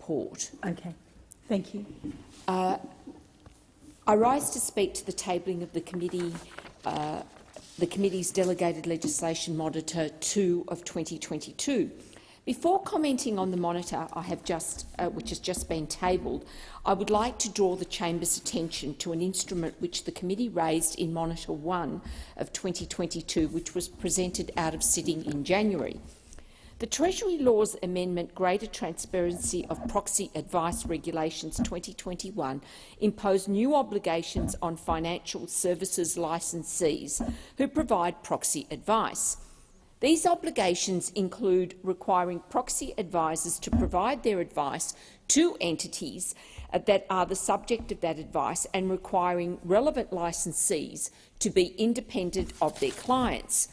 report. Okay. Thank you. I rise to speak to the tabling of the committee's delegated legislation monitor 2 of 2022. Before commenting on the monitor which has just been tabled, I would like to draw the Chamber's attention to an instrument which the committee raised in Monitor 1 of 2022, which was presented out of sitting in January. The Treasury Laws Amendment Greater Transparency of Proxy Advice Regulations 2021 imposed new obligations on financial services licensees who provide proxy advice. These obligations include requiring proxy advisors to provide their advice to entities that are the subject of that advice and requiring relevant licensees to be independent of their clients.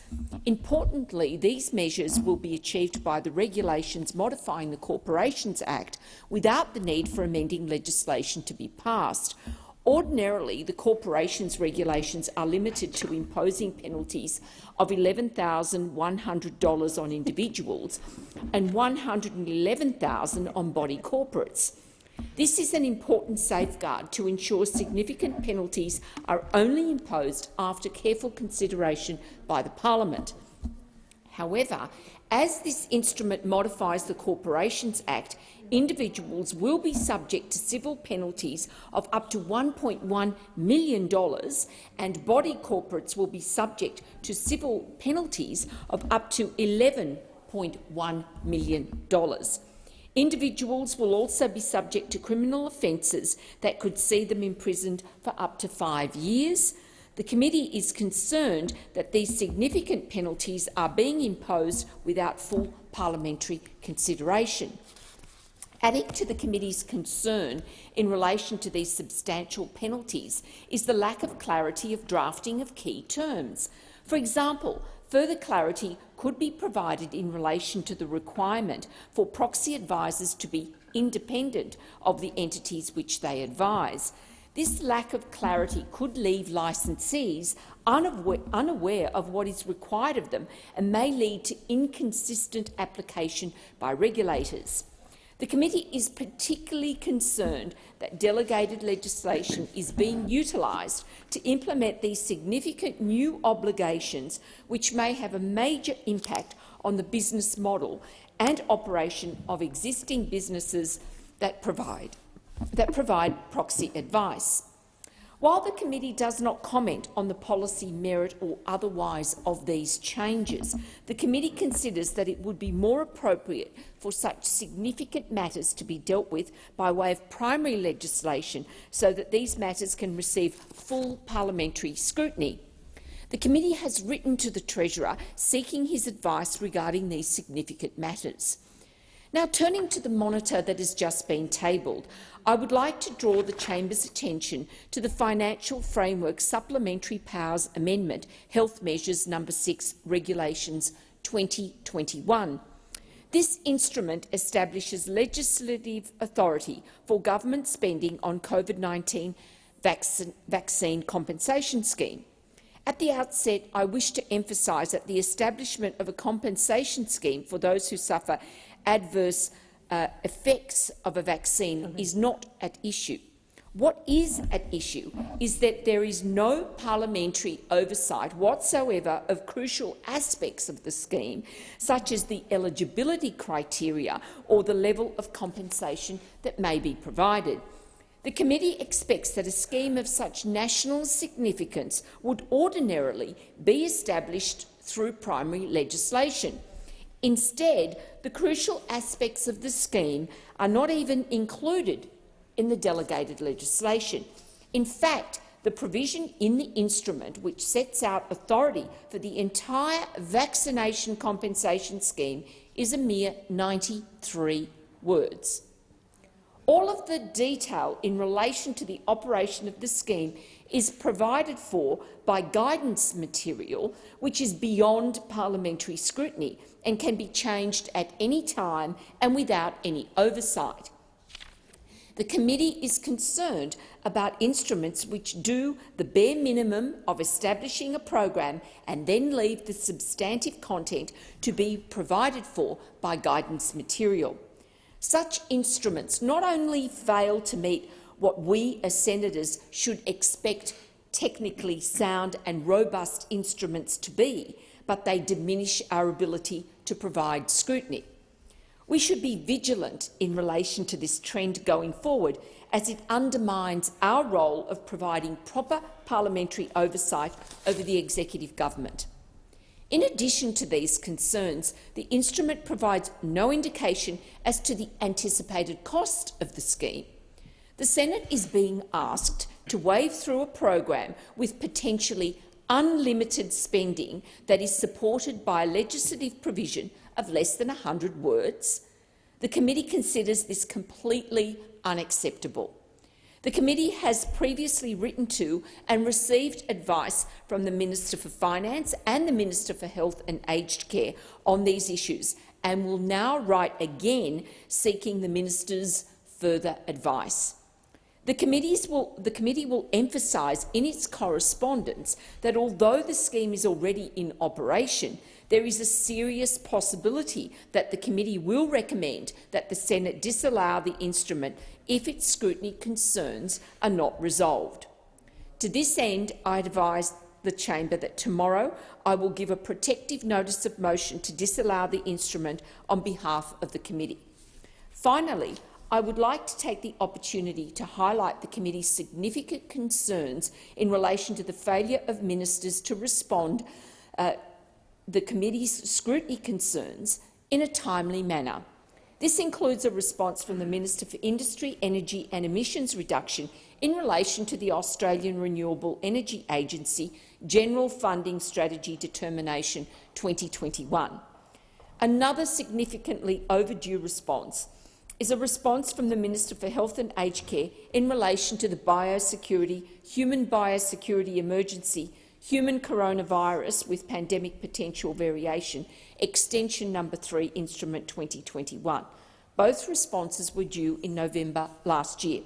Importantly, these measures will be achieved by the regulations modifying the Corporations Act without the need for amending legislation to be passed. Ordinarily, the corporations regulations are limited to imposing penalties of $11,100 on individuals and $111,000 on body corporates. This is an important safeguard to ensure significant penalties are only imposed after careful consideration by the Parliament. However, as this instrument modifies the Corporations Act, individuals will be subject to civil penalties of up to $1.1 million and body corporates will be subject to civil penalties of up to $11.1 million. Individuals will also be subject to criminal offences that could see them imprisoned for up to 5 years. The committee is concerned that these significant penalties are being imposed without full parliamentary consideration. Adding to the committee's concern in relation to these substantial penalties is the lack of clarity of drafting of key terms. For example, further clarity could be provided in relation to the requirement for proxy advisors to be independent of the entities which they advise. This lack of clarity could leave licensees unaware of what is required of them and may lead to inconsistent application by regulators. The committee is particularly concerned that delegated legislation is being utilised to implement these significant new obligations which may have a major impact on the business model and operation of existing businesses that provide proxy advice. While the committee does not comment on the policy merit or otherwise of these changes, the committee considers that it would be more appropriate for such significant matters to be dealt with by way of primary legislation so that these matters can receive full parliamentary scrutiny. The committee has written to the Treasurer seeking his advice regarding these significant matters. Now, turning to the monitor that has just been tabled, I would like to draw the Chamber's attention to the Financial Framework Supplementary Powers Amendment, Health Measures No. 6 Regulations 2021. This instrument establishes legislative authority for government spending on COVID-19 vaccine compensation scheme. At the outset, I wish to emphasise that the establishment of a compensation scheme for those who suffer adverse effects of a vaccine is not at issue. What is at issue is that there is no parliamentary oversight whatsoever of crucial aspects of the scheme, such as the eligibility criteria or the level of compensation that may be provided. The committee expects that a scheme of such national significance would ordinarily be established through primary legislation. Instead, the crucial aspects of the scheme are not even included in the delegated legislation. In fact, the provision in the instrument which sets out authority for the entire vaccination compensation scheme is a mere 93 words. All of the detail in relation to the operation of the scheme is provided for by guidance material which is beyond parliamentary scrutiny and can be changed at any time and without any oversight. The committee is concerned about instruments which do the bare minimum of establishing a program and then leave the substantive content to be provided for by guidance material. Such instruments not only fail to meet what we as senators should expect technically sound and robust instruments to be, but they diminish our ability to provide scrutiny. We should be vigilant in relation to this trend going forward, as it undermines our role of providing proper parliamentary oversight over the executive government. In addition to these concerns, the instrument provides no indication as to the anticipated cost of the scheme. The Senate is being asked to wade through a program with potentially unlimited spending that is supported by a legislative provision of less than 100 words. The committee considers this completely unacceptable. The committee has previously written to and received advice from the Minister for Finance and the Minister for Health and Aged Care on these issues, and will now write again seeking the Minister's further advice. The committee will emphasise in its correspondence that although the scheme is already in operation, there is a serious possibility that the committee will recommend that the Senate disallow the instrument if its scrutiny concerns are not resolved. To this end, I advise the chamber that tomorrow I will give a protective notice of motion to disallow the instrument on behalf of the committee. Finally, I would like to take the opportunity to highlight the committee's significant concerns in relation to the failure of ministers to respond the committee's scrutiny concerns in a timely manner. This includes a response from the Minister for Industry, Energy and Emissions Reduction in relation to the Australian Renewable Energy Agency General Funding Strategy Determination 2021. Another significantly overdue response is a response from the Minister for Health and Aged Care in relation to the Human Biosecurity Emergency Human Coronavirus with Pandemic Potential Variation, Extension No. 3, Instrument 2021. Both responses were due in November last year.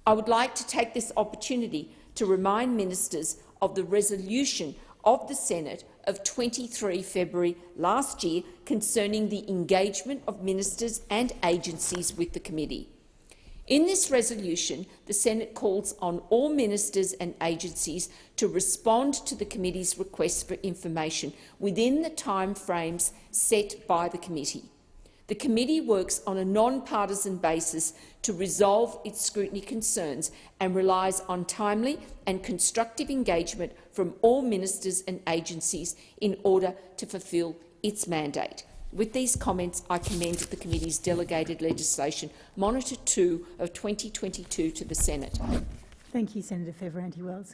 I would like to take this opportunity to remind ministers of the resolution of the Senate of 23 February last year concerning the engagement of ministers and agencies with the committee. In this resolution, the Senate calls on all ministers and agencies to respond to the committee's requests for information within the timeframes set by the committee. The committee works on a non-partisan basis to resolve its scrutiny concerns and relies on timely and constructive engagement from all ministers and agencies in order to fulfil its mandate. With these comments, I commend the committee's delegated legislation, Monitor 2 of 2022, to the Senate. Thank you, Senator Fierravanti-Wells.